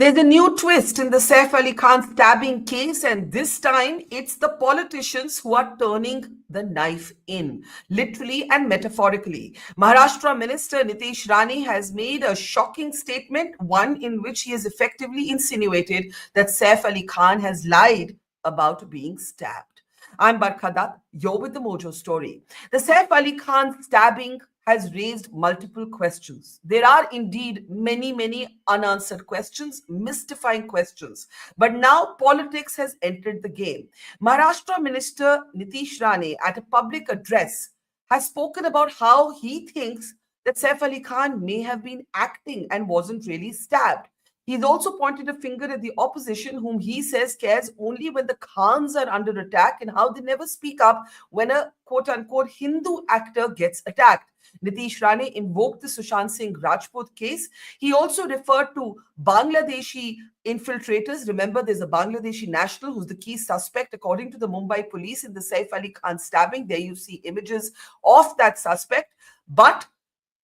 There's a new twist in the Saif Ali Khan stabbing case, and this time it's the politicians who are turning the knife in, literally and metaphorically. Maharashtra Minister Nitish Rane has made a shocking statement, one in which he has effectively insinuated that Saif Ali Khan has lied about being stabbed. I'm Barkha, you're with the Mojo story. The Saif Ali Khan stabbing has raised multiple questions. There are indeed many unanswered questions, mystifying questions. But now politics has entered the game. Maharashtra Minister Nitish Rane, at a public address, has spoken about how he thinks that Saif Ali Khan may have been acting and wasn't really stabbed. He's also pointed a finger at the opposition, whom he says cares only when the Khans are under attack and how they never speak up when a quote-unquote Hindu actor gets attacked. Nitish Rane invoked the Sushant Singh Rajput case. He also referred to Bangladeshi infiltrators. Remember, there's a Bangladeshi national who's the key suspect, according to the Mumbai police, in the Saif Ali Khan stabbing. There you see images of that suspect. But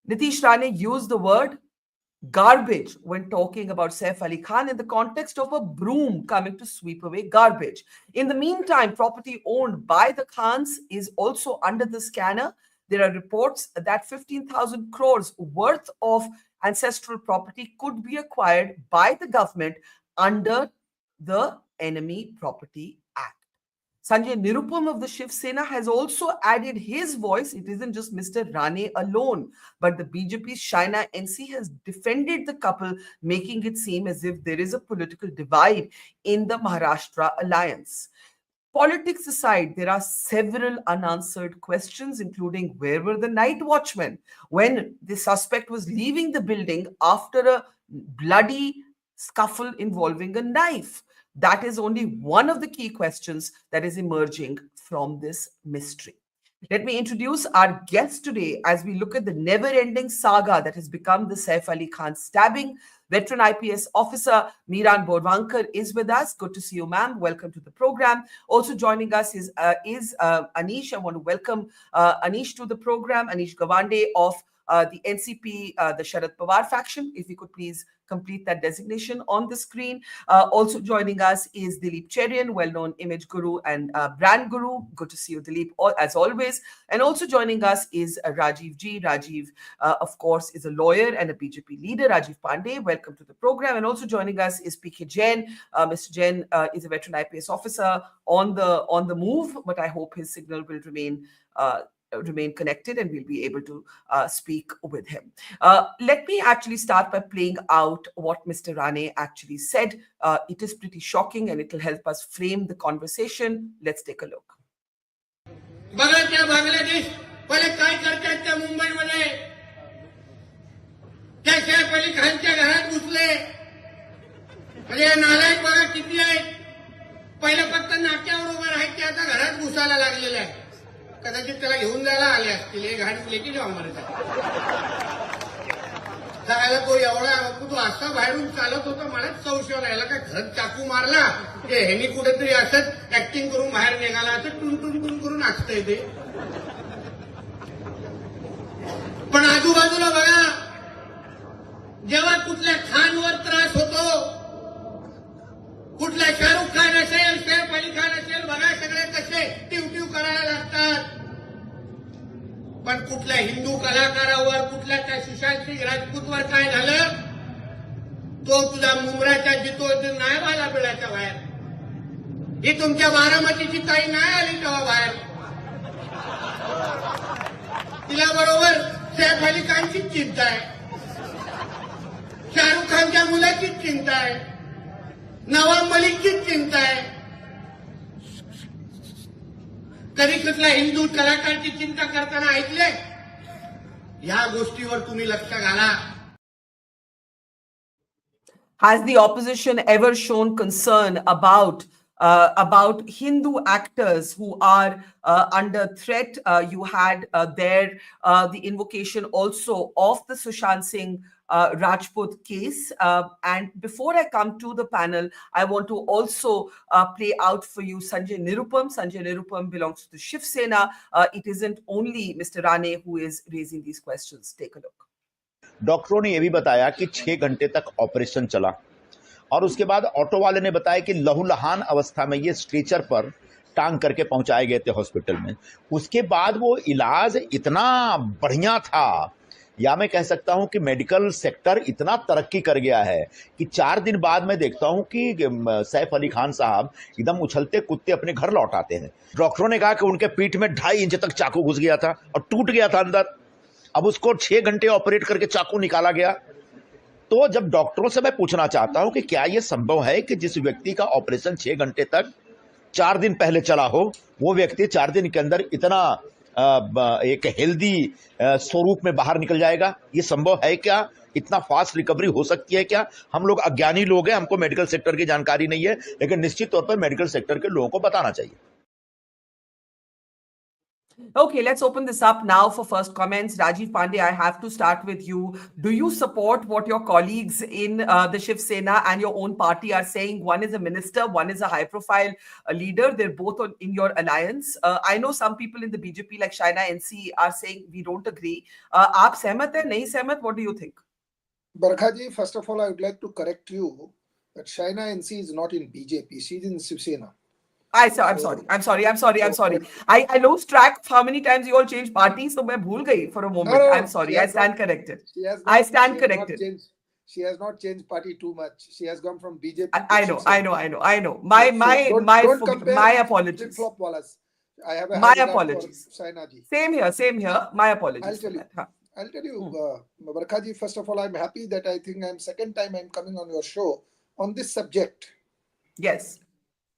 Nitish Rane used the word garbage when talking about Saif Ali Khan in the context of a broom coming to sweep away garbage. In the meantime, property owned by the Khans is also under the scanner. There are reports that 15,000 crores worth of ancestral property could be acquired by the government under the Enemy Property Act. Sanjay Nirupam of the Shiv Sena has also added his voice. It isn't just Mr. Rane alone, but the BJP's Shaina NC has defended the couple, making it seem as if there is a political divide in the Maharashtra alliance. Politics aside, there are several unanswered questions, including where were the night watchmen when the suspect was leaving the building after a bloody scuffle involving a knife? That is only one of the key questions that is emerging from this mystery. Let me introduce our guest today as we look at the never-ending saga that has become the Saif Ali Khan stabbing. Veteran IPS officer Miran Borwankar is with us. Good to see you, ma'am. Welcome to the program. Also joining us is Anish. I want to welcome Anish to the program. Anish Gawande of the NCP, the Sharad Pawar faction. If you could please complete that designation on the screen. Also joining us is Dilip Cherian, well-known image guru and brand guru. Good to see you, Dilip, as always. And also joining us is Rajiv G. Rajiv, of course, is a lawyer and a BJP leader. Rajiv Pandey, welcome to the program. And also joining us is PK Jain. Mr. Jain is a veteran IPS officer on the move, but I hope his signal will remain connected and we'll be able to speak with him. Let me actually start by playing out what Mr. Rane actually said. It is pretty shocking and it will help us frame the conversation. Let's take a look. बघा त्या बांगलादेश पहिले काय करतात त्या मुंबईमध्ये त्या सैफ अली खानच्या घरात घुसले म्हणजे नालायक बघा किती आहेत पहिले फक्त नाक्यावर उभं राहायचे आता घरात घुसायला लागलेले आहे कदाचित त्याला घेऊन जायला आले असतील हे घाट लेकी जाऊ मारत सांगायला तो एवढा तो असा बाहेरून चालत होता मलाच संशय राहिला काय घरात चाकू मारला की ह्यांनी कुठेतरी असंच ऍक्टिंग करून बाहेर निघाला असं टुन करून असतंय ते पण आजूबाजूला बघा जेव्हा कुठल्या खानवर त्रास होतो कुठला शाहरुख खान असेल सैफ अली खान असेल बघा सगळे कसे टिवटिव करायला लागतात पण कुठल्या हिंदू कलाकारावर कुठल्या त्या सुशांत सिंग राजपूतवर काय झालं तो तुझा मुंबराच्या जितो नाही आला बिळाच्या बाहेर ही तुमच्या बारामतीची ताई नाही आली तेव्हा बाहेर तिला बरोबर सैफ अली खानचीच चिंता आहे शाहरुख खानच्या मुलाचीच चिंता आहे नवाब मलिकचीच चिंता आहे कधी कुठल्या हिंदू कलाकाराची चिंता करताना ऐकले या गोष्टीवर तुम्ही लक्ष घाला. Has the opposition ever shown concern about Hindu actors who are under threat? You had the invocation also of the Sushant Singh Rajput case. And before I come to the panel, I want to also play out for you Sanjay Nirupam. Sanjay Nirupam belongs to the Shiv Sena. It isn't only Mr. Rane who is raising these questions. Take a look. डॉक्टरों ने यह भी बताया कि 6 घंटे तक operation चला और उसके बाद ऑटो वाले ने बताया कि लहूलुहान अवस्था में ये स्ट्रेचर पर टांग करके पहुंचाए गए थे हॉस्पिटल में। उसके बाद वो इलाज इतना बढ़िया था, या मैं कह सकता हूं कि मेडिकल सेक्टर इतना तरक्की कर गया है कि 4 दिन बाद मैं देखता हूं कि सैफ अली खान साहब एकदम उछलते कूदते अपने घर लौट आते हैं। डॉक्टरों ने कहा कि उनके पीठ में 2.5 इंच तक चाकू घुस गया था और टूट गया था अंदर। अब उसको 6 घंटे ऑपरेट करके चाकू निकाला गया। तो जब डॉक्टरों से मैं पूछना चाहता हूं कि क्या यह संभव है कि जिस व्यक्ति का ऑपरेशन 6 घंटे तक 4 दिन पहले चला हो, वो व्यक्ति 4 दिन के अंदर इतना एक हेल्दी स्वरूप में बाहर निकल जाएगा? ये संभव है क्या? इतना फास्ट रिकवरी हो सकती है क्या? हम लोग अज्ञानी लोग हैं, हमको मेडिकल सेक्टर की जानकारी नहीं है, लेकिन निश्चित तौर पर मेडिकल सेक्टर के लोगों को बताना चाहिए। Okay, let's open this up now for first comments. Rajiv Pandey, I have to start with you. Do you support what your colleagues in the Shiv Sena and your own party are saying? One is a minister, one is a high-profile leader. They're both in your alliance. I know some people in the BJP, like Shaina NC, are saying we don't agree. Aap sehmat hai, nahi sehmat? What do you think? Barkha ji, first of all, I would like to correct you that Shaina NC is not in BJP. She's in Shiv Sena. I'm sorry. I lost track of how many times you all changed parties, so मैं भूल गई for a moment. No, I'm sorry. I stand corrected. I stand corrected. She has not changed party too much. She has gone from BJP. I know. My apologies. Flip-flop walas. I have a my apologies. Shaina ji. Same here. My apologies. I'll tell you, Barkha ji, first of all, I'm happy that I think second time I'm coming on your show on this subject. Yes.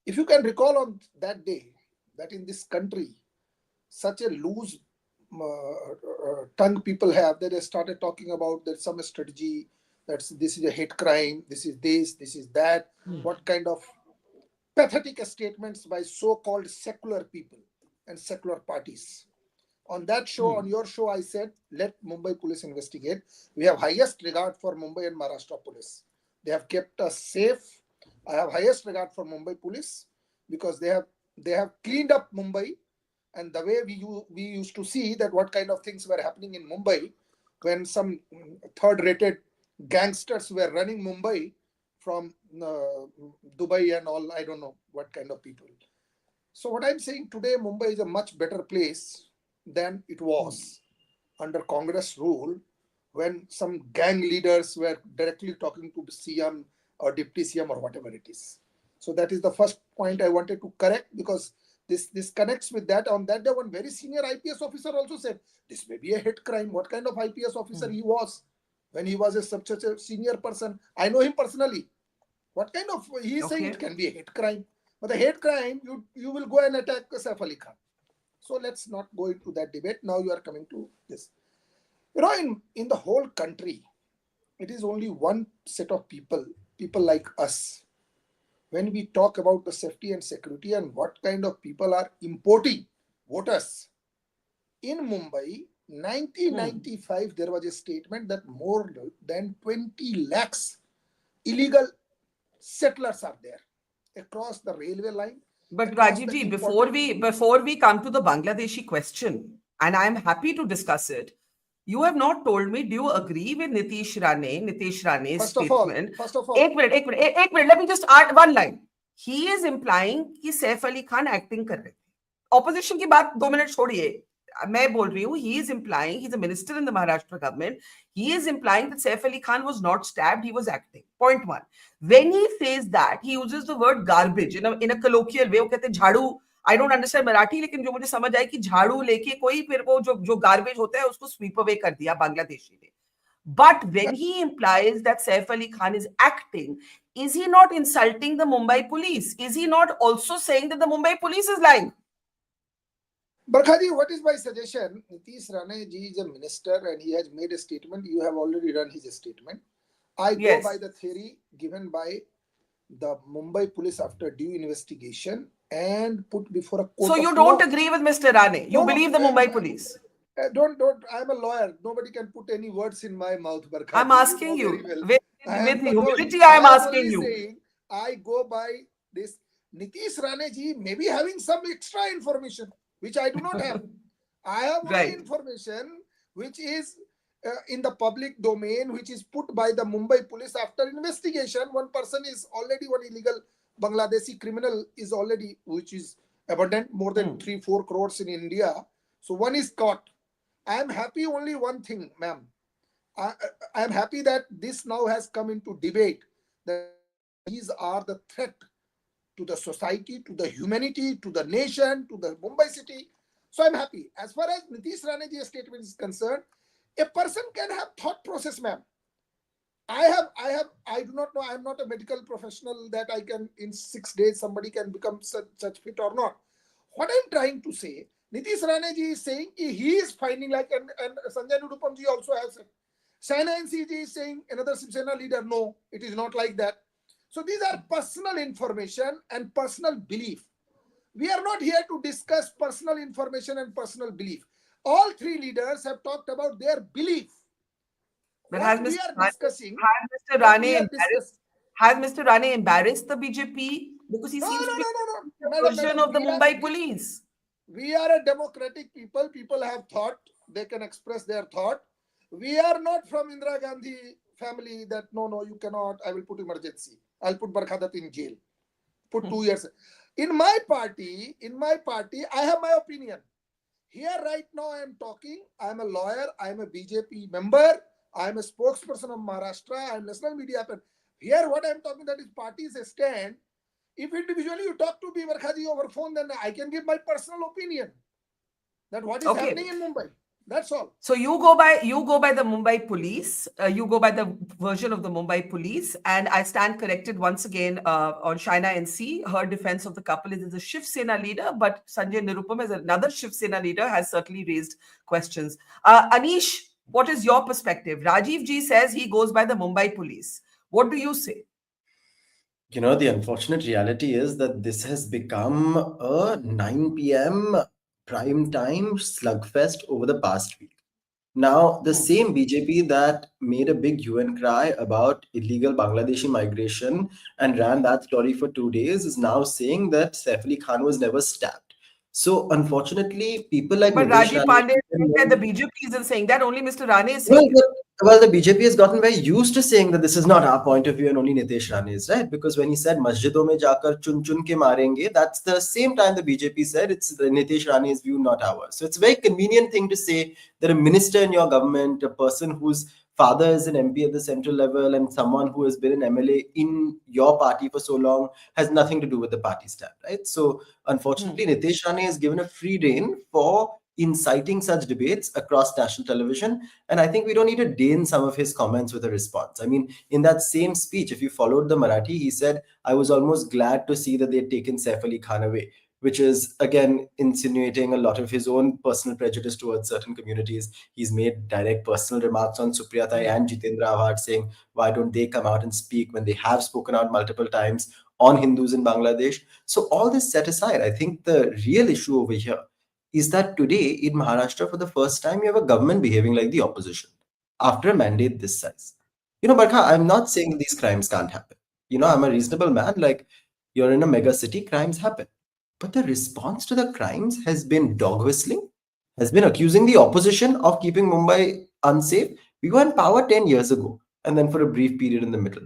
If you can recall on that day, that in this country, such a loose tongue people have, that they started talking about there's some strategy, this is a hate crime, this is that, what kind of pathetic statements by so-called secular people and secular parties. On that show, on your show, I said, let Mumbai police investigate. We have highest regard for Mumbai and Maharashtra police. They have kept us safe. I have highest regard for Mumbai police because they have cleaned up Mumbai, and the way we used to see that what kind of things were happening in Mumbai when some third-rated gangsters were running Mumbai from Dubai and all, I don't know what kind of people. So what I'm saying today, Mumbai is a much better place than it was under Congress rule when some gang leaders were directly talking to the CM or Deputy CM or whatever it is. So that is the first point I wanted to correct, because this connects with that. On that day, one very senior IPS officer also said, this may be a hate crime. What kind of IPS officer he was when he was such a senior person? I know him personally. What kind of, he is saying it can be a hate crime. But the hate crime, you will go and attack Saif Ali Khan. So let's not go into that debate. Now you are coming to this. You know, in the whole country, it is only one set of people like us. When we talk about the safety and security and what kind of people are importing voters. In Mumbai, 1995, there was a statement that more than 20 lakhs illegal settlers are there across the railway line. But Rajiv ji, before we come to the Bangladeshi question, and I'm happy to discuss it, you have not told me, do you agree with Nitish Rane's statement? First of all, एक minute, let me just add one line. He is implying कि Saif Ali Khan acting कर रहे थे. Opposition की बात 2 minute छोड़िए. मैं बोल रही हूँ, he is implying, he's a minister in the Maharashtra government, he is implying that Saif Ali Khan was not stabbed, he was acting. Point one. When he says that, he uses the word garbage in a colloquial way. वो कहते हैं झाड़ू, I don't understand Marathi, लेकिन जो मुझे समझ आए कि झाड़ू लेके कोई फिर वो जो गार्बेज होता है उसको स्वीप अवे कर दिया बांग्लादेशी ने. But when he implies that Saif Ali Khan is acting, is he not insulting the Mumbai police? Is he not also saying that the Mumbai police is lying? Barkha ji, what is my suggestion? Nitish Rane ji is a minister and he has made a statement. You have already done his statement. I go by the theory given by the Mumbai police after due investigation and put before a court. So you don't agree with Mr. Rane? You believe the Mumbai police? Don't. I'm a lawyer. Nobody can put any words in my mouth, Barkha. I'm asking you. With humility, I'm asking you. Saying, I go by this. Nitish Rane ji may be having some extra information, which I do not have. I have only information which is in the public domain, which is put by the Mumbai police after investigation. One person is already, one illegal Bangladeshi criminal is already, which is abundant, more than 3-4 crores in India. So one is caught. I am happy only one thing, ma'am. I am happy that this now has come into debate, that these are the threat to the society, to the humanity, to the nation, to the Mumbai city. So I'm happy. As far as Nitish Rane's statement is concerned, a person can have thought process, ma'am. I do not know, I'm not a medical professional that I can, in 6 days, somebody can become such fit or not. What I'm trying to say, Nitish Rane ji is saying he is finding, like, and Sanjay Nirupam ji also has said. Saina NC ji is saying, another Shiv Sena leader, no, it is not like that. So these are personal information and personal belief. We are not here to discuss personal information and personal belief. All three leaders have talked about their belief. But What has we Mr. are discussing, has Mr. Rane embarrassed the BJP? Because he seems to be no. a version of the Mumbai police. We are a democratic people. People have thought. They can express their thought. We are not from Indira Gandhi family that, no, you cannot. I will put emergency. I'll put Barkha in jail. Put 2 years. In my party, I have my opinion. Here right now I am talking. I am a lawyer. I am a BJP member. I am a spokesperson of Maharashtra. I am national media. Here what I am talking, that is party's stand. If individually you talk to me, Barkha over phone, then I can give my personal opinion that what is happening in Mumbai. That's all. So you go by the Mumbai police. You go by the version of the Mumbai police, and I stand corrected once again on Shaina NC. Her defense of the couple is a Shiv Sena leader, but Sanjay Nirupam, as another Shiv Sena leader, has certainly raised questions. Anish, what is your perspective? Rajiv ji says he goes by the Mumbai police. What do you say? You know, the unfortunate reality is that this has become a 9 p.m. prime time slugfest over the past week. Now, the same BJP that made a big hue and cry about illegal Bangladeshi migration and ran that story for 2 days is now saying that Saif Ali Khan was never stabbed. So, unfortunately, people like But Nitish Rajiv Rane Pandey said the BJP isn't saying that. Only Mr. Rane is well, saying it. well, the BJP has gotten very used to saying that this is not our point of view and only Nitish Rane is, right? Because when he said masjidon mein jaakar chun chun ke marenge, that's the same time the BJP said it's the Nitish Rane's view, not ours. So it's a very convenient thing to say that a minister in your government, a person whose father is an MP at the central level and someone who has been an MLA in your party for so long has nothing to do with the party stand, right? So unfortunately, Nitish Rane is given a free rein for inciting such debates across national television. And I think we don't need to deign some of his comments with a response. I mean, in that same speech, if you followed the Marathi, he said, I was almost glad to see that they'd taken Saif Ali Khan away, which is, again, insinuating a lot of his own personal prejudice towards certain communities. He's made direct personal remarks on Supriya Tai and Jitendra Awad saying, why don't they come out and speak when they have spoken out multiple times on Hindus in Bangladesh? So all this set aside, I think the real issue over here is that today in Maharashtra, for the first time, you have a government behaving like the opposition after a mandate this size. You know, Barkha, I'm not saying that these crimes can't happen. You know, I'm a reasonable man. Like, you're in a mega city, crimes happen. But the response to the crimes has been dog whistling, has been accusing the opposition of keeping Mumbai unsafe. We were in power 10 years ago, and then for a brief period in the middle.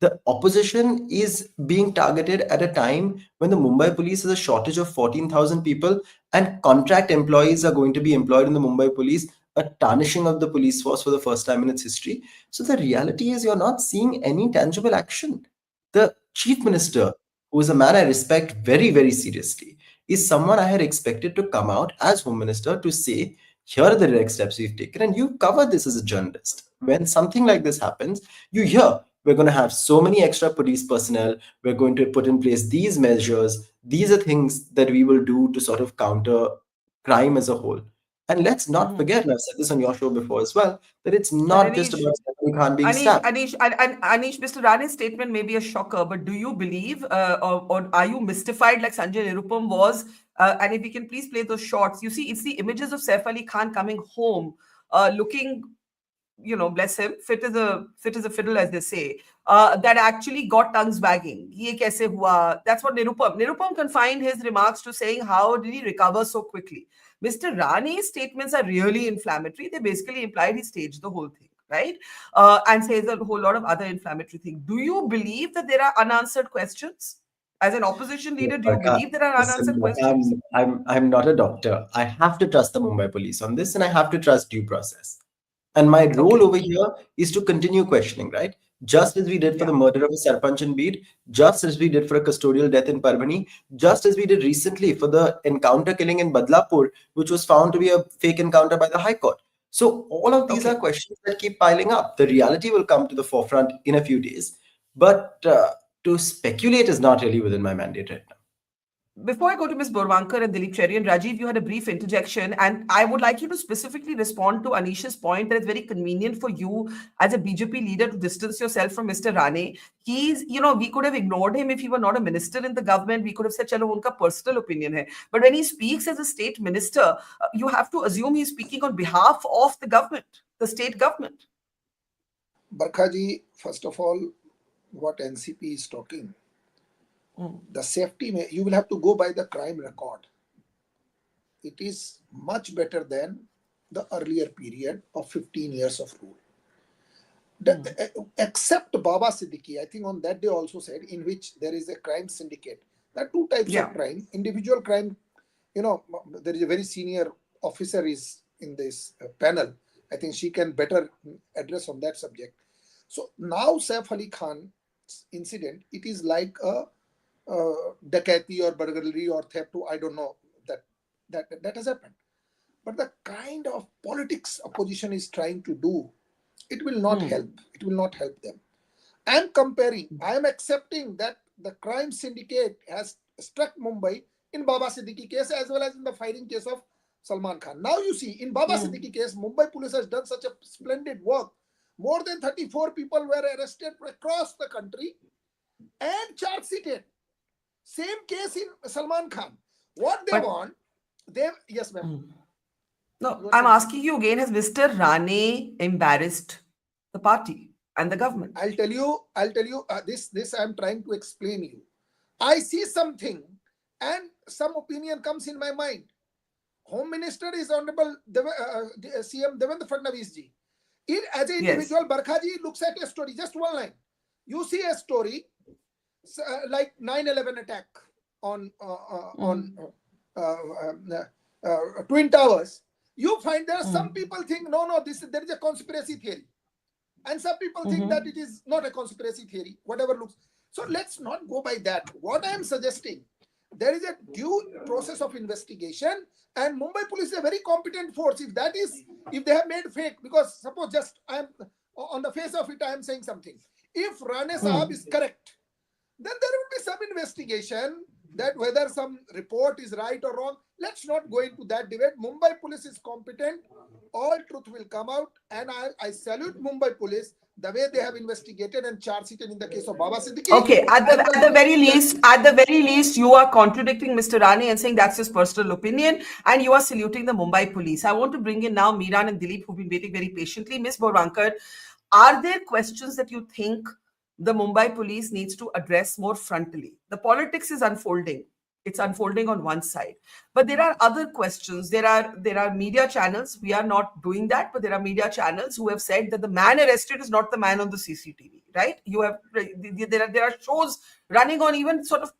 The opposition is being targeted at a time when the Mumbai police has a shortage of 14,000 people and contract employees are going to be employed in the Mumbai police, a tarnishing of the police force for the first time in its history. So the reality is you're not seeing any tangible action. The chief minister, who is a man I respect very, very seriously, is someone I had expected to come out as home minister to say, here are the direct steps we've taken. And you cover this as a journalist. When something like this happens, you hear, we're going to have so many extra police personnel. We're going to put in place these measures. These are things that we will do to sort of counter crime as a whole. And let's not forget, and I've said this on your show before as well, that it's not just about Saif Khan being stabbed. Anish, Mr. Rane's statement may be a shocker, but do you believe or are you mystified like Sanjay Nirupam was? And if we can please play those shots. You see, it's the images of Saif Ali Khan coming home, looking, you know, bless him, fit as a fiddle, as they say, that actually got tongues wagging. Ye kaise hua? That's what Nirupam confined his remarks to saying, how did he recover so quickly? Mr. Rane's statements are really inflammatory. They basically implied he staged the whole thing, right? And says a whole lot of other inflammatory things. Do you believe that there are unanswered questions? As an opposition leader, do you Barkha, believe there are listen, unanswered Barkha, questions? I'm not a doctor. I have to trust the Mumbai police on this, and I have to trust due process. And my role Okay. over here is to continue questioning, right? Just as we did for Yeah. the murder of a Sarpanch in Beed, just as we did for a custodial death in Parvani, just as we did recently for the encounter killing in Badlapur, which was found to be a fake encounter by the High Court. So all of these are Okay. questions that keep piling up. The reality will come to the forefront in a few days, but to speculate is not really within my mandate right now. Before I go to Ms. Borwankar and Dilip Cherry and Rajiv, you had a brief interjection, and I would like you to specifically respond to Anisha's point that it's very convenient for you as a BJP leader to distance yourself from Mr. Rane. He's, we could have ignored him if he were not a minister in the government. We could have said, chalo, unka personal opinion hai. But when he speaks as a state minister, you have to assume he's speaking on behalf of the government, the state government. Barkha ji, first of all, what NCP is talking, the safety, you will have to go by the crime record. It is much better than the earlier period of 15 years of rule. Except Baba Siddiqui, I think on that day also said, in which there is a crime syndicate. There are two types of crime. Individual crime, there is a very senior officer is in this panel. I think she can better address on that subject. So now Saif Ali Khan incident, it is like a dacoity or burglary or theft, I don't know, that has happened. But the kind of politics opposition is trying to do, it will not help. It will not help them. I am accepting that the crime syndicate has struck Mumbai in Baba Siddiqui case as well as in the firing case of Salman Khan. Now you see, in Baba Siddiqui case, Mumbai police has done such a splendid work. More than 34 people were arrested across the country and charge seated. Same case in Salman Khan. What they want, yes, ma'am. No, I'm asking you again, has Mr. Rane embarrassed the party and the government? I'll tell you, this I'm trying to explain you. I see something and some opinion comes in my mind. Home Minister is Honorable CM Devendra Fadnavis ji. As an individual, Barkha ji looks at a story, just one line. You see a story, like 9/11 attack on Twin Towers. You find there are some people think, no, there is a conspiracy theory. And some people think that it is not a conspiracy theory, whatever looks. So let's not go by that. What I am suggesting, there is a due process of investigation, and Mumbai police is a very competent force. If they have made fake, because suppose just I am on the face of it, I am saying something. If Rane Sahab is correct, then there will be some investigation that whether some report is right or wrong. Let's not go into that debate. Mumbai police is competent. All truth will come out, and I salute Mumbai police the way they have investigated and charged it in the case of Baba Siddiqui. Okay, at the very least, you are contradicting Mr. Rane and saying that's his personal opinion, and you are saluting the Mumbai police. I want to bring in now Miran and Dilip, who've been waiting very patiently. Ms. Borwankar, are there questions that you think the Mumbai police needs to address more frontally? The politics is unfolding. It's unfolding on one side, but there are other questions. There are media channels. We are not doing that, but there are media channels who have said that the man arrested is not the man on the CCTV. Right? There are shows running on even sort of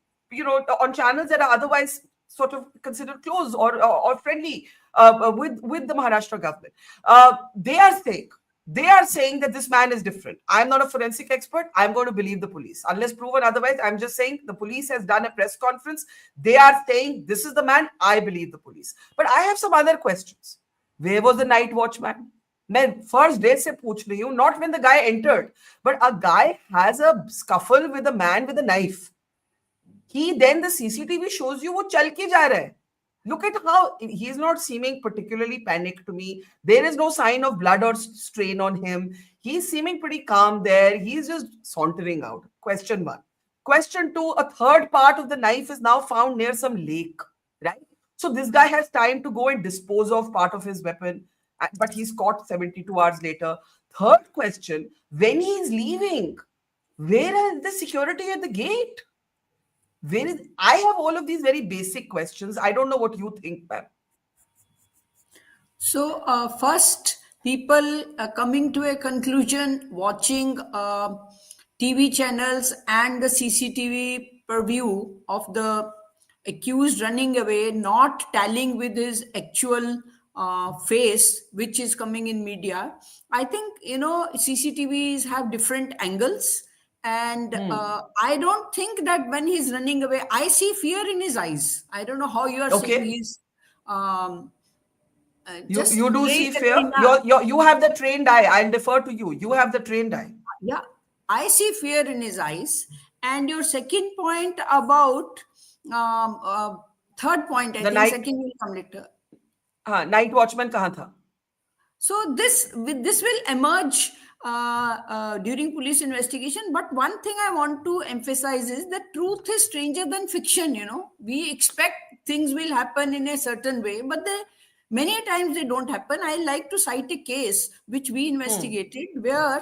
on channels that are otherwise sort of considered close or friendly with the Maharashtra government. They are saying that this man is different. I'm not a forensic expert. I'm going to believe the police. Unless proven otherwise, I'm just saying the police has done a press conference. They are saying this is the man. I believe the police. But I have some other questions. Where was the night watchman? Man, first day se pooch rahi hu, not when the guy entered. But a guy has a scuffle with a man with a knife. Then the CCTV shows you wo chal ke ja raha hai. Look at how he's not seeming particularly panicked to me. There is no sign of blood or strain on him. He's seeming pretty calm there. He's just sauntering out. Question 1. Question 2, a third part of the knife is now found near some lake, right? So this guy has time to go and dispose of part of his weapon, but he's caught 72 hours later. Third question, when he's leaving, where is the security at the gate? I have all of these very basic questions. I don't know what you think, ma'am. So, first, people coming to a conclusion, watching TV channels and the CCTV purview of the accused running away, not tallying with his actual face, which is coming in media. I think, CCTVs have different angles. And I don't think that when he's running away, I see fear in his eyes. I don't know how you are saying Okay. he's. Um, You just you do late see fear. enough. You have the trained eye. I'll defer to you. You have the trained eye. Yeah, I see fear in his eyes. And your second point about third point, I The think night second will come later. night watchman kahan tha? So this will emerge during police investigation. But one thing I want to emphasize is that truth is stranger than fiction. We expect things will happen in a certain way, but many times they don't happen. I like to cite a case which we investigated where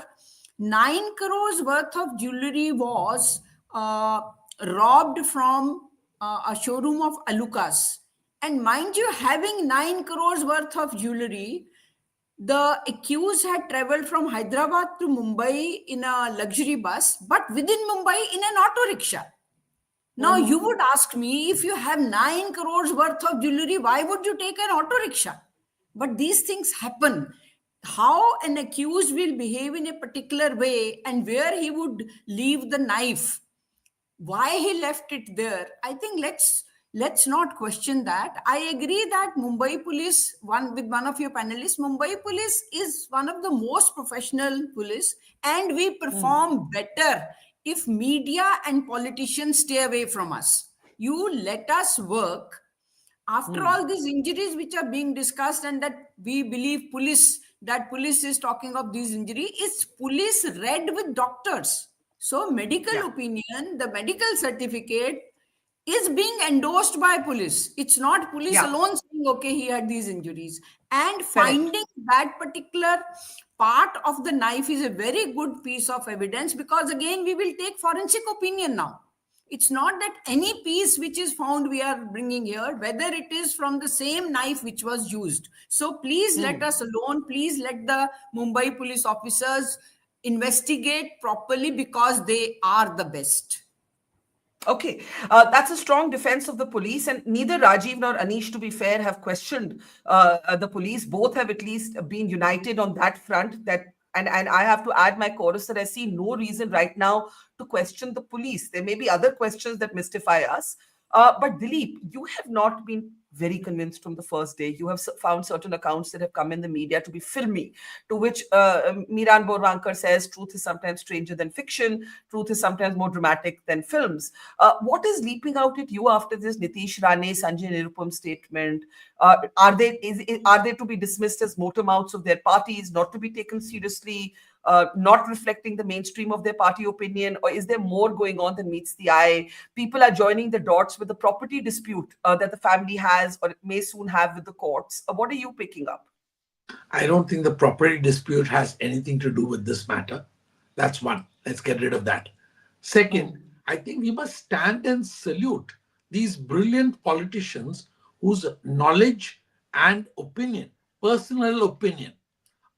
9 crores worth of jewelry was robbed from a showroom of Alucas. And mind you, having 9 crores worth of jewelry, the accused had traveled from Hyderabad to Mumbai in a luxury bus, but within Mumbai in an auto rickshaw. Now, you would ask me, if you have 9 crores worth of jewelry, why would you take an auto rickshaw? But these things happen. How an accused will behave in a particular way and where he would leave the knife, why he left it there, I think let's not question that. I agree that Mumbai police, one of your panelists, Mumbai police is one of the most professional police, and we perform better if media and politicians stay away from us. You let us work. After all these injuries which are being discussed, and that we believe police is talking of these injuries, it's police read with doctors. So medical Yeah. opinion, the medical certificate is being endorsed by police. It's not police Yeah. alone saying, okay, he had these injuries. And Correct. finding that particular part of the knife is a very good piece of evidence, because again, we will take forensic opinion now. It's not that any piece which is found we are bringing here, whether it is from the same knife which was used. So please let us alone. Please let the Mumbai police officers investigate properly, because they are the best. Okay, that's a strong defense of the police, and neither Rajiv nor Anish, to be fair, have questioned the police. Both have at least been united on that front. And I have to add my chorus that I see no reason right now to question the police. There may be other questions that mystify us, but Dilip, you have not been very convinced from the first day. You have found certain accounts that have come in the media to be filmy, to which Miran Borwankar says truth is sometimes stranger than fiction, truth is sometimes more dramatic than films. What is leaping out at you after this Nitish Rane, Sanjay Nirupam statement? Are they to be dismissed as motor mouths of their parties, not to be taken seriously, not reflecting the mainstream of their party opinion, or is there more going on than meets the eye? People are joining the dots with the property dispute that the family has or it may soon have with the courts. What are you picking up? I don't think the property dispute has anything to do with this matter. That's one. Let's get rid of that. Second, I think we must stand and salute these brilliant politicians whose knowledge and opinion, personal opinion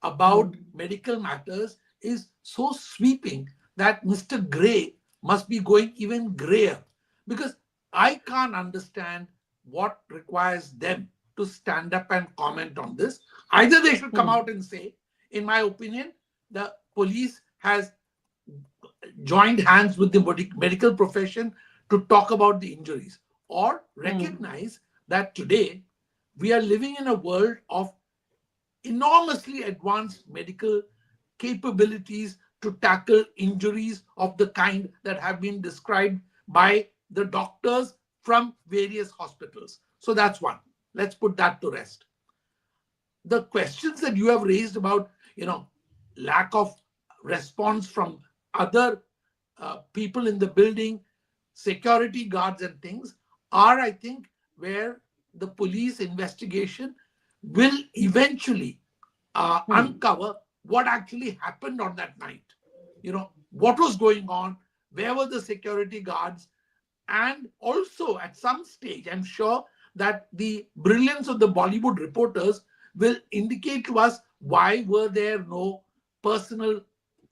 about medical matters is so sweeping that Mr. Gray must be going even grayer, because I can't understand what requires them to stand up and comment on this. Either they should come out and say, in my opinion, the police has joined hands with the medical profession to talk about the injuries, or recognize that today we are living in a world of enormously advanced medical capabilities to tackle injuries of the kind that have been described by the doctors from various hospitals. So that's one. Let's put that to rest. The questions that you have raised about, lack of response from other people in the building, security guards and things, are, I think, where the police investigation will eventually uncover what actually happened on that night. What was going on, where were the security guards, and also at some stage, I'm sure that the brilliance of the Bollywood reporters will indicate to us why were there no personal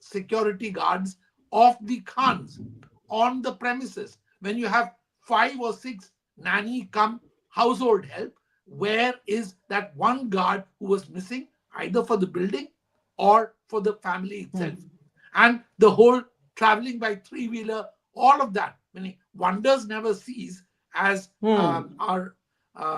security guards of the Khans on the premises. When you have 5 or 6 nanny come household help, where is that one guard who was missing, either for the building or for the family itself? And the whole traveling by three-wheeler, all of that, meaning wonders never cease, as our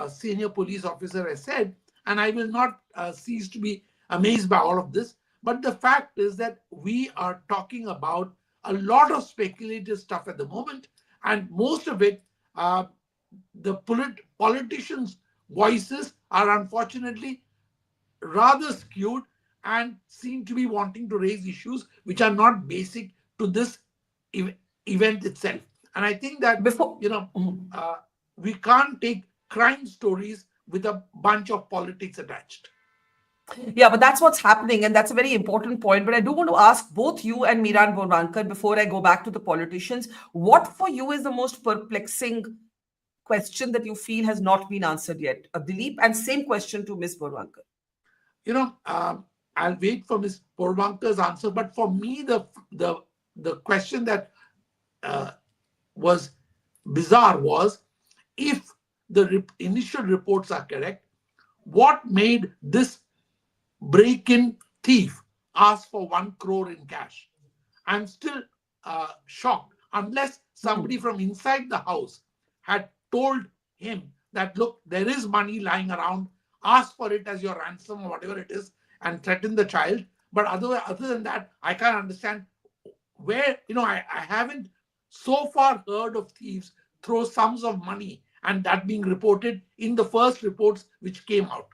senior police officer has said, and I will not cease to be amazed by all of this. But the fact is that we are talking about a lot of speculative stuff at the moment, and most of it, the politicians' voices are unfortunately rather skewed and seem to be wanting to raise issues which are not basic to this event itself. And I think that we can't take crime stories with a bunch of politics attached. Yeah, but that's what's happening, and that's a very important point. But I do want to ask both you and Miran Borwankar, before I go back to the politicians, what for you is the most perplexing question that you feel has not been answered yet? Dilip, and same question to Ms. Borwankar. I'll wait for Ms. Borwankar's answer, but for me, the question that was bizarre was, if the initial reports are correct, what made this break-in thief ask for 1 crore in cash? I'm still shocked, unless somebody from inside the house had told him that, look, there is money lying around, ask for it as your ransom or whatever it is, and threaten the child. But other than that, I can't understand where, I haven't so far heard of thieves throw sums of money and that being reported in the first reports which came out.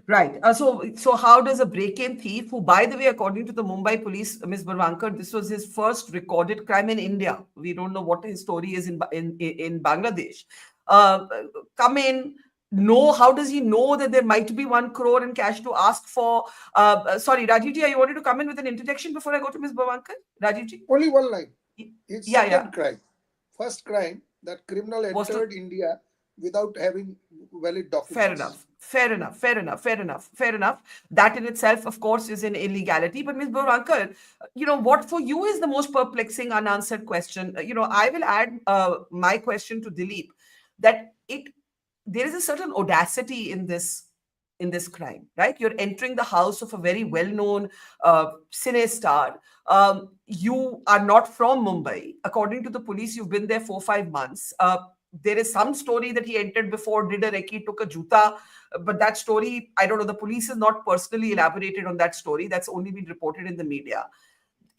Right. So how does a break-in thief, who, by the way, according to the Mumbai police, Ms. Borwankar, this was his first recorded crime in India. We don't know what his story is in Bangladesh. Come in. No, how does he know that there might be 1 crore in cash to ask for? Sorry, Rajivji, you wanted to come in with an interjection before I go to Ms. Borwankar? Rajivji? Only one line. It's second crime. First crime, that criminal entered India without having valid documents. Fair enough. That in itself, of course, is an illegality. But Ms. Borwankar, what for you is the most perplexing unanswered question? I will add my question to Dilip, that there is a certain audacity in this crime, right? You're entering the house of a very well-known cine star. You are not from Mumbai. According to the police, you've been there 4-5 months. There is some story that he entered before, did a recce, took a juta, but that story, I don't know, the police has not personally elaborated on that story. That's only been reported in the media.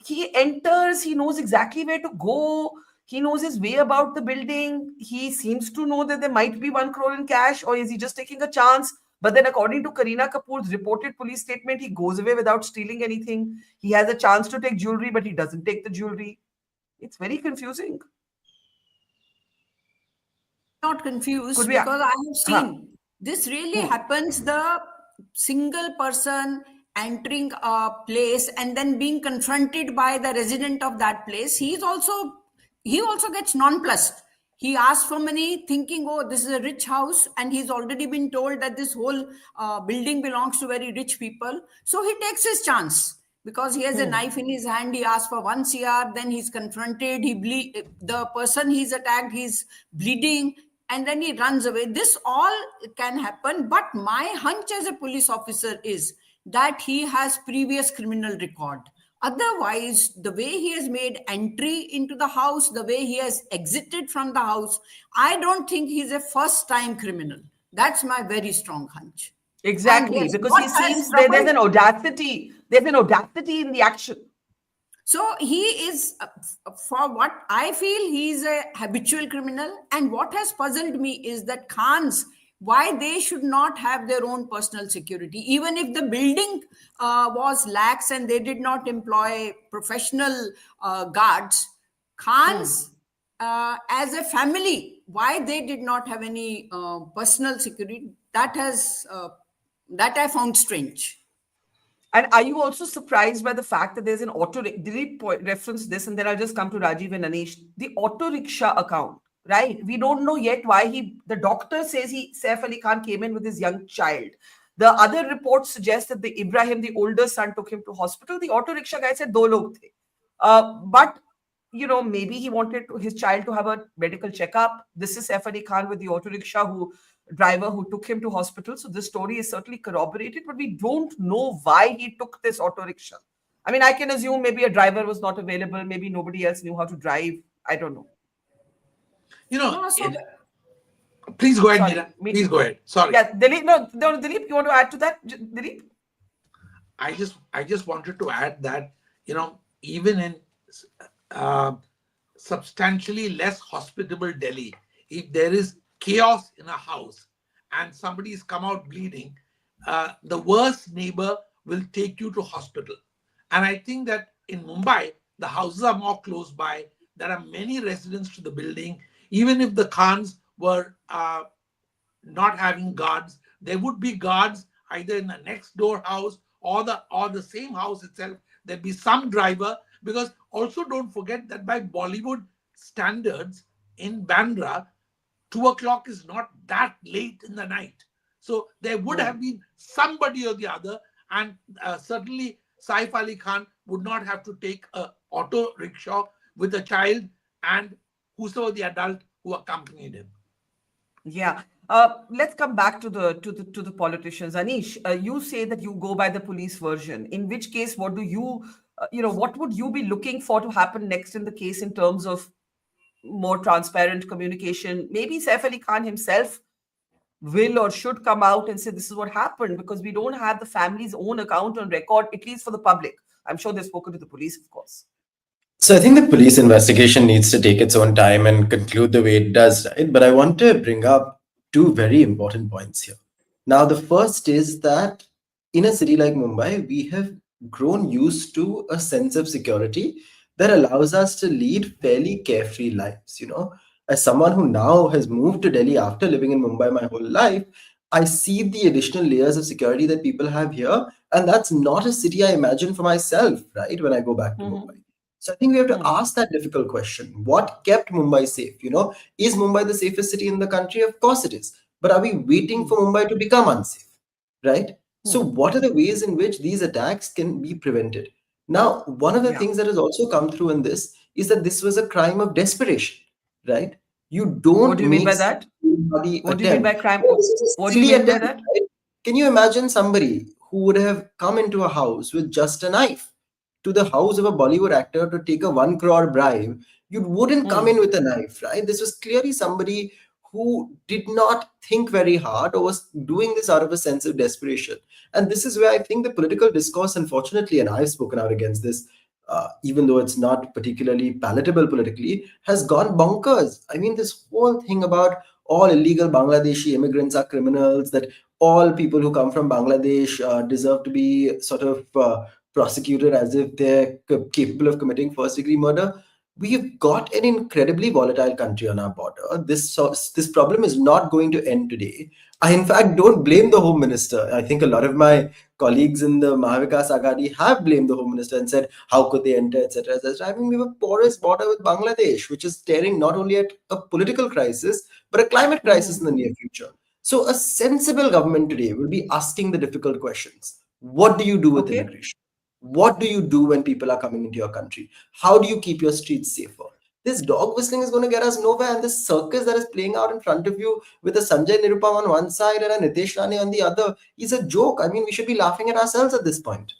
He enters, he knows exactly where to go. He knows his way about the building. He seems to know that there might be 1 crore in cash, or is he just taking a chance? But then according to Kareena Kapoor's reported police statement, he goes away without stealing anything. He has a chance to take jewelry, but he doesn't take the jewelry. It's very confusing. Not confused, because I have seen this really happens. The single person entering a place and then being confronted by the resident of that place, he also gets nonplussed. He asks for money thinking, oh, this is a rich house, and he's already been told that this whole building belongs to very rich people. So he takes his chance because he has a knife in his hand. He asks for 1 CR, then he's confronted. The person he's attacked, he's bleeding, and then he runs away. This all can happen. But my hunch as a police officer is that he has previous criminal record. Otherwise, the way he has made entry into the house, the way he has exited from the house, I don't think he's a first-time criminal. That's my very strong hunch. Exactly, because he seems there's an audacity. There's an audacity in the action. So he is, for what I feel, he's a habitual criminal. And what has puzzled me is that Khans, why they should not have their own personal security. Even if the building was lax and they did not employ professional guards, Khans, as a family, why they did not have any personal security, that I found strange. And are you also surprised by the fact that there's an auto, Dilip reference this, and then I'll just come to Rajiv and Anish, the auto rickshaw account. right? We don't know yet why the doctor says Saif Ali Khan came in with his young child. The other reports suggest that the Ibrahim, the older son, took him to hospital. The auto rickshaw guy said do log the. But maybe he wanted his child to have a medical checkup. This is Saif Ali Khan with the auto rickshaw driver who took him to hospital. So this story is certainly corroborated, but we don't know why he took this auto rickshaw. I mean, I can assume maybe a driver was not available. Maybe nobody else knew how to drive. I don't know. Please go ahead, Sorry, Meera. Please go ahead. Sorry. Yeah, Dilip. No, Dilip, you want to add to that, Dilip? I just wanted to add that even in substantially less hospitable Delhi, if there is chaos in a house and somebody has come out bleeding, the worst neighbor will take you to hospital. And I think that in Mumbai, the houses are more close by. There are many residents to the building. Even if the Khans were not having guards, there would be guards either in the next door house or the same house itself. There'd be some driver, because also don't forget that by Bollywood standards in Bandra, 2 o'clock is not that late in the night. So there would have been somebody or the other, and certainly Saif Ali Khan would not have to take an auto rickshaw with a child and whosoever the adult who accompanied him. Yeah. Let's come back to the politicians. Anish, you say that you go by the police version. In which case, what do you, what would you be looking for to happen next in the case in terms of more transparent communication? Maybe Saif Ali Khan himself will or should come out and say this is what happened, because we don't have the family's own account on record, at least for the public. I'm sure they've spoken to the police, of course. So I think the police investigation needs to take its own time and conclude the way it does, right? But I want to bring up two very important points here. Now, the first is that in a city like Mumbai, we have grown used to a sense of security that allows us to lead fairly carefree lives. As someone who now has moved to Delhi after living in Mumbai my whole life, I see the additional layers of security that people have here. And that's not a city I imagine for myself, right? When I go back to Mumbai. So I think we have to ask that difficult question. What kept Mumbai safe? Is Mumbai the safest city in the country? Of course it is. But are we waiting for Mumbai to become unsafe? Right? So what are the ways in which these attacks can be prevented? Now, one of the things that has also come through in this is that this was a crime of desperation, right? You don't. What do you mean by that? What do you mean by crime? What do you mean by that? Right? Can you imagine somebody who would have come into a house with just a knife to the house of a Bollywood actor to take a 1 crore bribe? You wouldn't come in with a knife, right? This was clearly somebody who did not think very hard or was doing this out of a sense of desperation. And this is where I think the political discourse, unfortunately, and I've spoken out against this, even though it's not particularly palatable politically, has gone bonkers. I mean, this whole thing about all illegal Bangladeshi immigrants are criminals, that all people who come from Bangladesh deserve to be sort of prosecuted as if they're capable of committing first-degree murder. We've got an incredibly volatile country on our border. This problem is not going to end today. I, in fact, don't blame the Home Minister. I think a lot of my colleagues in the Mahavikas Aghadi have blamed the Home Minister and said, how could they enter, etc. I mean, we have a porous border with Bangladesh, which is staring not only at a political crisis, but a climate crisis in the near future. So a sensible government today will be asking the difficult questions. What do you do with immigration? What do you do when people are coming into your country? How do you keep your streets safer? This dog whistling is going to get us nowhere, and this circus that is playing out in front of you with a Sanjay Nirupam on one side and a Nitish Rane on the other is a joke. I mean, we should be laughing at ourselves at this point.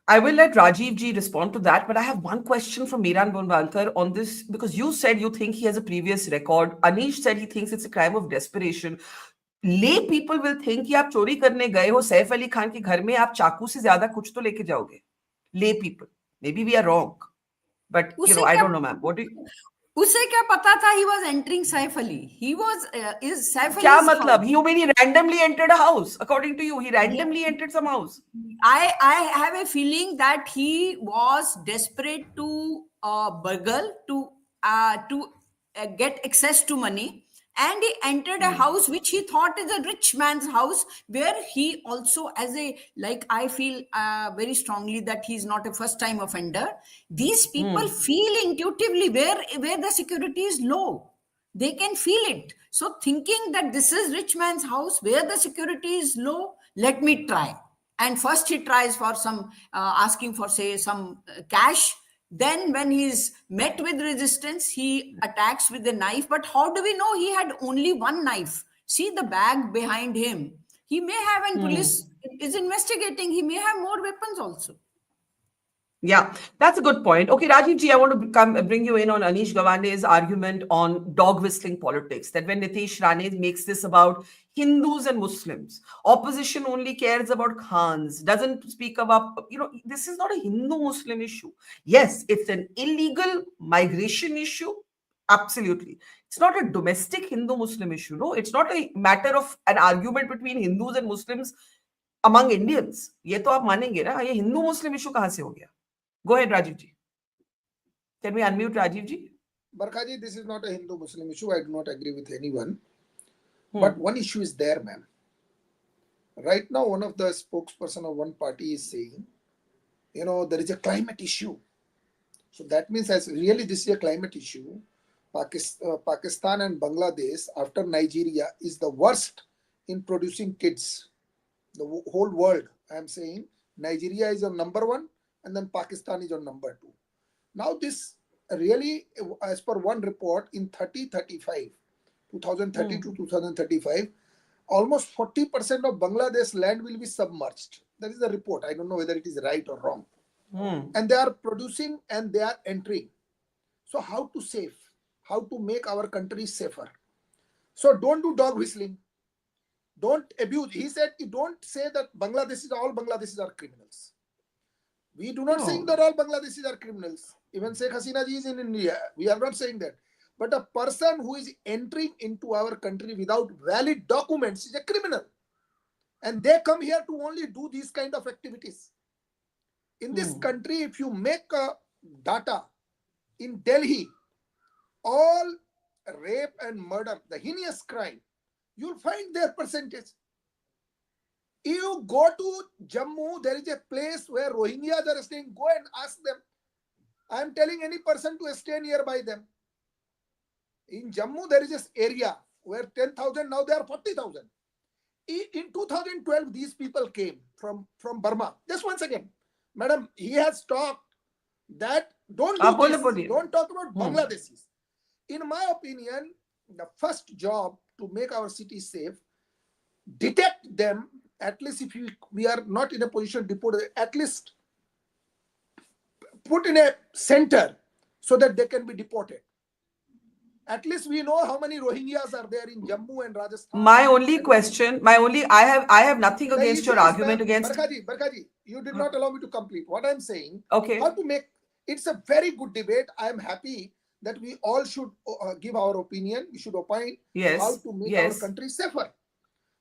I will let Rajiv ji respond to that, but I have one question from Miran Bonvalkar on this, because you said you think he has a previous record. Anish said he thinks it's a crime of desperation. Lay people will think कि आप चोरी करने गए हो सैफ अली खान के घर में, आप चाकू से ज्यादा कुछ तो लेके जाओगे. Lay people. Maybe we are wrong, but I don't know, ma'am. What do you? उसे क्या पता था he was entering Saif Ali? He was is Saif Ali? क्या मतलब? He randomly entered a house. According to you, he randomly entered some house. I have a feeling that he was desperate to burgle to get access to money. And he entered a house which he thought is a rich man's house, where he also, I feel very strongly that he's not a first-time offender. These people feel intuitively where the security is low. they can feel it. So thinking that this is rich man's house where the security is low, let me try. And first he tries for some asking for, say, some cash. Then when he's met with resistance, he attacks with a knife. But how do we know he had only one knife? See the bag behind him. He may have, and police is investigating, he may have more weapons also. Yeah, that's a good point. Okay, Rajiv ji, I want to bring you in on Anish Gawande's argument on dog whistling politics. That when Nitish Rane makes this about Hindus and Muslims, opposition only cares about Khans, doesn't speak about, this is not a Hindu-Muslim issue. Yes, it's an illegal migration issue. Absolutely. It's not a domestic Hindu-Muslim issue. No, it's not a matter of an argument between Hindus and Muslims among Indians. ये तो आप मानेंगे ना, ये Hindu-Muslim issue कहाँ से हो गया? Go ahead, Rajiv ji. Can we unmute Rajiv ji? Barkha ji, this is not a Hindu-Muslim issue. I do not agree with anyone. But one issue is there, ma'am. Right now, one of the spokesperson of one party is saying, there is a climate issue. So that means as really this is a climate issue. Pakistan and Bangladesh, after Nigeria, is the worst in producing kids. The whole world, I am saying, Nigeria is on number 1. And then Pakistan is on number 2. Now this really, as per one report, in 2030 to 2035, almost 40% of Bangladesh land will be submerged. That is the report. I don't know whether it is right or wrong. And they are producing and they are entering. So how to save? How to make our country safer? So don't do dog whistling. Don't abuse. He said, don't say that all Bangladeshis are criminals. We do not saying that all Bangladeshis are criminals. Even Sheikh Hasina ji is in India. We are not saying that. But a person who is entering into our country without valid documents is a criminal. And they come here to only do these kind of activities. In this country, if you make data in Delhi, all rape and murder, the heinous crime, you'll find their percentage. You go to Jammu, there is a place where Rohingyas are staying. Go and ask them. I am telling any person to stay nearby them. In Jammu, there is this area where 10,000, now there are 40,000. In 2012, these people came from Burma. Just once again, madam, he has talked that don't talk about Bangladeshis. In my opinion, the first job to make our city safe, detect them. At least if we are not in a position to deport, at least put in a center so that they can be deported. At least we know how many Rohingyas are there in Jammu and Rajasthan. I have nothing against your argument against. Barkha ji, you did not allow me to complete. What I'm saying, okay, how to make, it's a very good debate. I am happy that we all should give our opinion. We should opine how to make our country safer.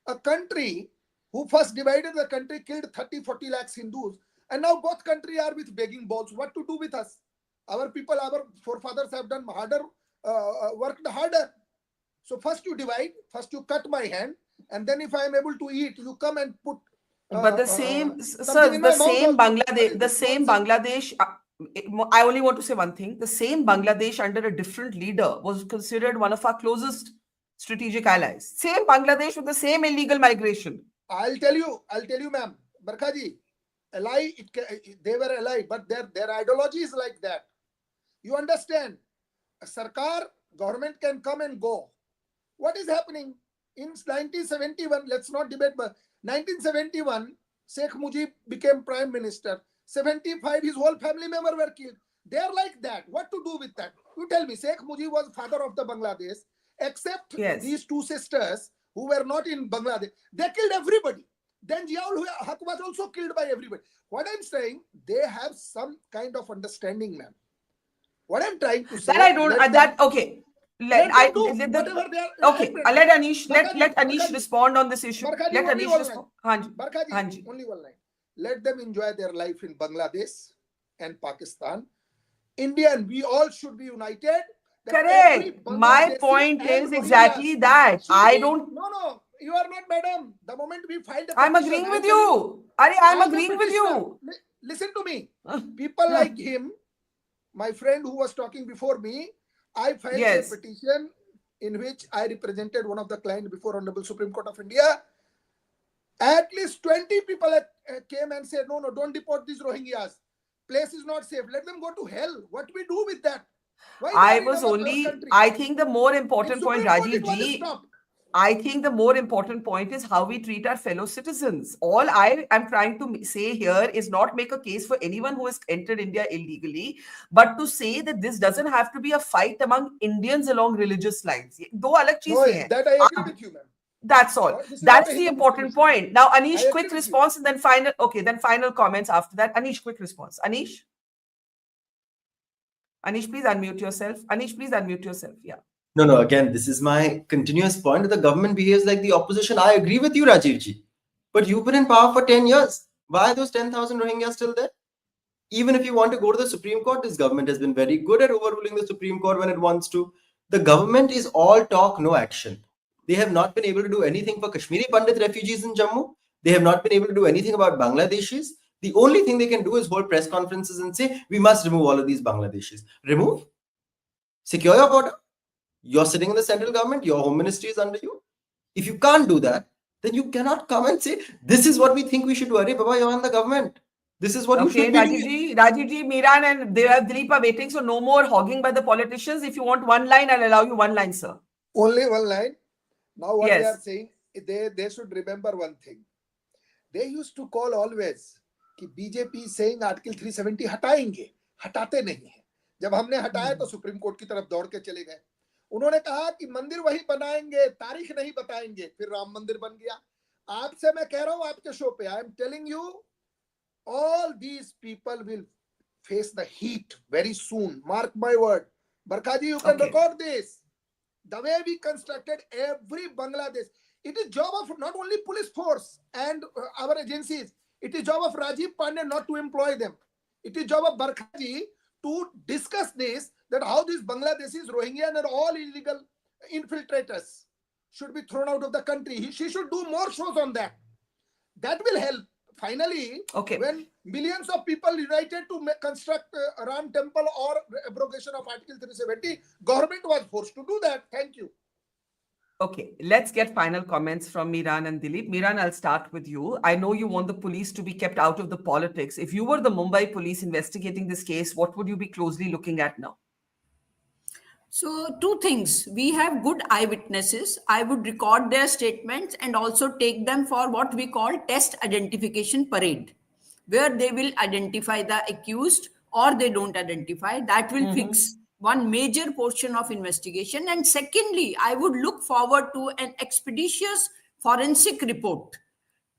A country who first divided the country, killed 30-40 lakhs Hindus, and now both countries are with begging bowls. What to do with us? Our people, our forefathers have done harder, worked harder. So first you divide, first you cut my hand, and then if I am able to eat, you come and put. But the same Bangladesh. I only want to say one thing. The same Bangladesh under a different leader was considered one of our closest strategic allies. Same Bangladesh with the same illegal migration. I'll tell you, ma'am. Barkha ji, ally, they were allied, but their ideology is like that. You understand? A Sarkar, government can come and go. What is happening? In 1971, let's not debate, but 1971, Sheikh Mujib became prime minister. 75, his whole family member were killed. They're like that. What to do with that? You tell me. Sheikh Mujib was father of the Bangladesh, except these two sisters who were not in Bangladesh. They killed everybody. Then Ziaul Haq was also killed by everybody. What I'm saying, they have some kind of understanding, ma'am. What I'm trying to say. That I don't. Okay. Let Anish respond on this issue. Barkha ji, let Anish respond. Barkha ji, only one line. Let them enjoy their life in Bangladesh and Pakistan. India and we all should be united. Correct. My point is exactly that. No, you are not, madam. The moment we find a petition, I'm agreeing with you. I'm agreeing with you. Listen to me. People like him, my friend who was talking before me, I filed a petition in which I represented one of the clients before Honorable Supreme Court of India. At least 20 people came and said, no, don't deport these Rohingyas. Place is not safe. Let them go to hell. What do we do with that? Why I they are was in our only, country? I think the more In important point, Supreme Court, Rajiv it was ji, stopped. I think the more important point is how we treat our fellow citizens. All I am trying to say here is not make a case for anyone who has entered India illegally, but to say that this doesn't have to be a fight among Indians along religious lines. दो अलग चीज No, नहीं है. that I agree with you, ma'am. That's all. This is That's not a the Hindu important Muslim point. Now, I Anish, agree quick with you. response and then final. Okay, then final comments after that. Anish, quick response. Anish, please unmute yourself. Anish, please unmute yourself. Yeah. No, again, this is my continuous point. The government behaves like the opposition. I agree with you, Rajiv ji. But you've been in power for 10 years. Why are those 10,000 Rohingyas still there? Even if you want to go to the Supreme Court, this government has been very good at overruling the Supreme Court when it wants to. The government is all talk, no action. They have not been able to do anything for Kashmiri Pandit refugees in Jammu. They have not been able to do anything about Bangladeshis. The only thing they can do is hold press conferences and say, we must remove all of these Bangladeshis. Remove? Secure your border? You're sitting in the central government, your home ministry is under you. If you can't do that, then you cannot come and say, this is what we think we should do. Arey Baba, you're in the government. This is what you Okay, should be doing. Rajiv ji, Miran and Dilip are waiting, so no more hogging by the politicians. If you want one line, I'll allow you one line, sir. Only one line. Now what they Yes. are saying, they should remember one thing. They used to call always कि BJP is saying Article 370 हटाएंगे, हटाते नहीं है. जब हमने हटाया तो supreme court की तरफ दौड़ के चले गए. उन्होंने कहा कि मंदिर वही बनाएंगे, तारीख नहीं बताएंगे. फिर राम मंदिर बन गया. आपसे मैं कह रहा हूं आपके शो पे, I am telling you, all these people will face the heat very soon. Mark my word. Barkha ji, you can Okay. record this. The way we constructed every Bangladesh, it is job of not only police force and our agencies. It is job of Rajiv Pandey not to employ them. It is job of Barkha ji to discuss this, that how these Bangladeshis, Rohingyas and all illegal infiltrators should be thrown out of the country. She should do more shows on that. That will help. Finally, Okay. when millions of people united to construct Ram temple or abrogation of Article 370, government was forced to do that. Thank you. Okay, let's get final comments from Miran and Dilip. Miran, I'll start with you. I know you want the police to be kept out of the politics. If you were the Mumbai police investigating this case, what would you be closely looking at now? So, two things. We have good eyewitnesses. I would record their statements and also take them for what we call test identification parade, where they will identify the accused or they don't identify. That will fix one major portion of investigation. And secondly, I would look forward to an expeditious forensic report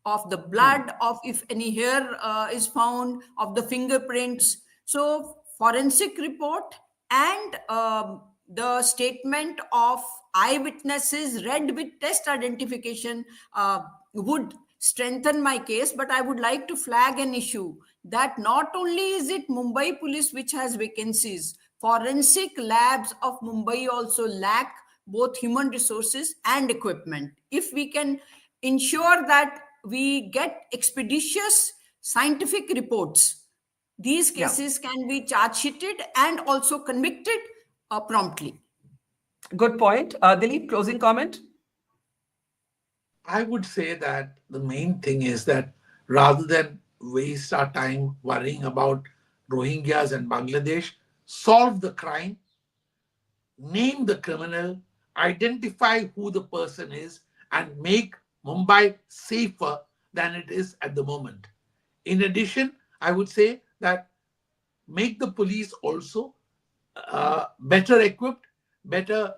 of the blood, of if any hair is found, of the fingerprints. So forensic report and the statement of eyewitnesses read with test identification would strengthen my case. But I would like to flag an issue that not only is it Mumbai police which has vacancies, forensic labs of Mumbai also lack both human resources and equipment. If we can ensure that we get expeditious scientific reports, these cases can be charge sheeted and also convicted promptly. Good point. Dilip, closing comment? I would say that the main thing is that rather than waste our time worrying about Rohingyas and Bangladesh, solve the crime, name the criminal, identify who the person is, and make Mumbai safer than it is at the moment. In addition, I would say that make the police also better equipped, better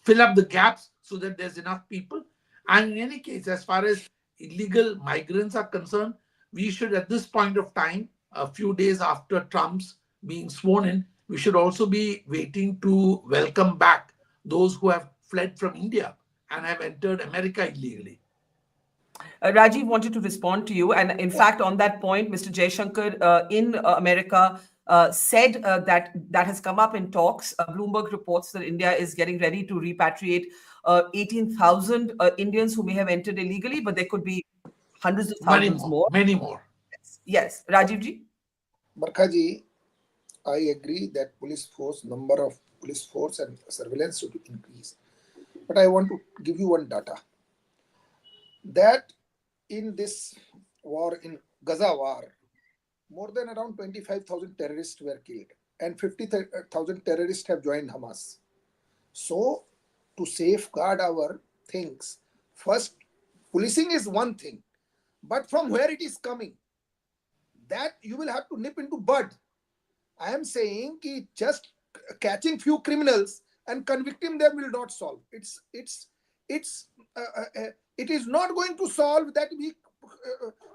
fill up the gaps so that there's enough people. And in any case, as far as illegal migrants are concerned, we should, at this point of time, a few days after Trump's being sworn in, we should also be waiting to welcome back those who have fled from India and have entered America illegally. Rajiv wanted to respond to you. And in fact, on that point, Mr. Jaishankar in America said that has come up in talks. Bloomberg reports that India is getting ready to repatriate 18,000 Indians who may have entered illegally, but there could be hundreds of thousands more. Many more. Yes. Rajiv ji? Barkha ji, I agree that number of police force and surveillance should increase. But I want to give you one data that in this war, in Gaza war, more than around 25,000 terrorists were killed and 50,000 terrorists have joined Hamas. So to safeguard our things, first, policing is one thing, but from where it is coming, that you will have to nip into bud. I am saying that just catching few criminals and convicting them will not solve. It is not going to solve that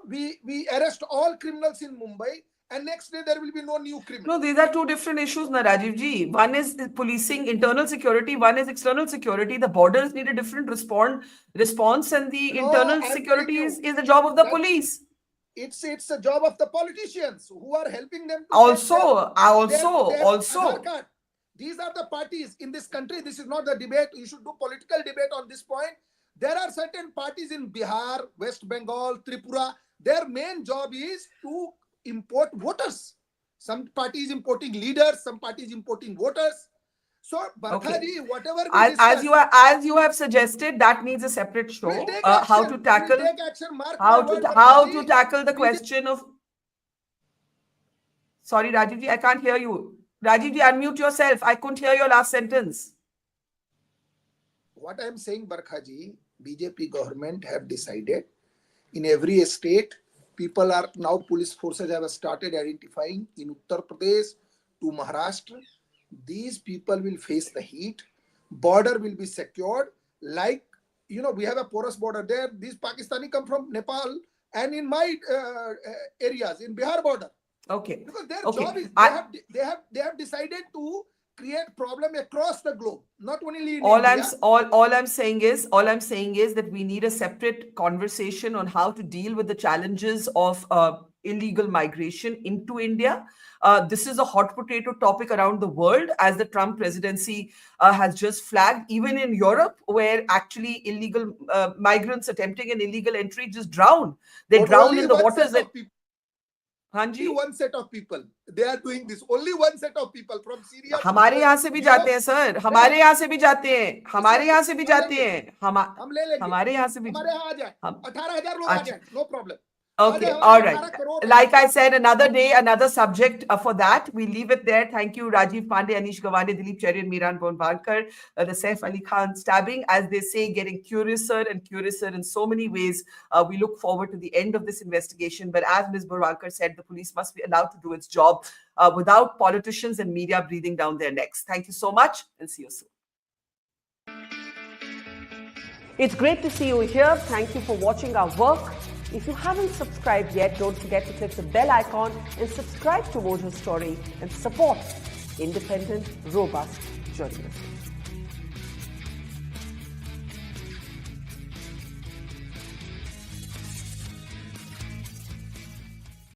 we arrest all criminals in Mumbai and next day there will be no new criminal. No, these are two different issues, na Rajiv ji. One is policing internal security, one is external security. The borders need a different response, and the internal security is the job of the police. It's the job of the politicians who are helping them to Also. Aadhaar card. These are the parties in this country. This is not the debate. You should do political debate on this point. There are certain parties in Bihar, West Bengal, Tripura. Their main job is to import voters. Some parties importing leaders, some parties importing votors. So, Barkha ji, whatever we as you have suggested, that needs a separate show. How to tackle the question of. Sorry, Rajiv ji, I can't hear you. Rajiv ji, unmute yourself. I couldn't hear your last sentence. What I am saying, Barkha ji, BJP government have decided in every state, people are now, police forces have started identifying in Uttar Pradesh to Maharashtra. These people will face the heat. Border will be secured. Like, we have a porous border there. These Pakistani come from Nepal and in my areas, in Bihar border. Okay. Because their job is, they have decided to create problem across the globe, not only in India. All I'm saying is that we need a separate conversation on how to deal with the challenges of illegal migration into India. This is a hot potato topic around the world, as the Trump presidency has just flagged, even in Europe, where actually illegal migrants attempting an illegal entry just drown. They drown in the waters. Only one set of people. They are doing this. Only one set of people from Syria. हमारे यहाँ से भी जाते हैं sir, हमारे यहाँ से भी जाते हैं, हमारे यहाँ से भी जाते हैं, हम ले लेंगे, हमारे यहाँ से भी, हमारे यहाँ आ जाए, 18,000 लोग आ जाए, no problem. Okay, all right. Like I said, another day, another subject for that. We leave it there. Thank you, Rajiv Pandey, Anish Gawande, Dilip Cherry, and Miran Bonbarkar. The Saif Ali Khan stabbing, as they say, getting curiouser and curiouser in so many ways. We look forward to the end of this investigation. But as Ms. Bonbarkar said, the police must be allowed to do its job without politicians and media breathing down their necks. Thank you so much, and see you soon. It's great to see you here. Thank you for watching our work. If you haven't subscribed yet, don't forget to click the bell icon and subscribe to Mojo Story and support independent, robust journalism.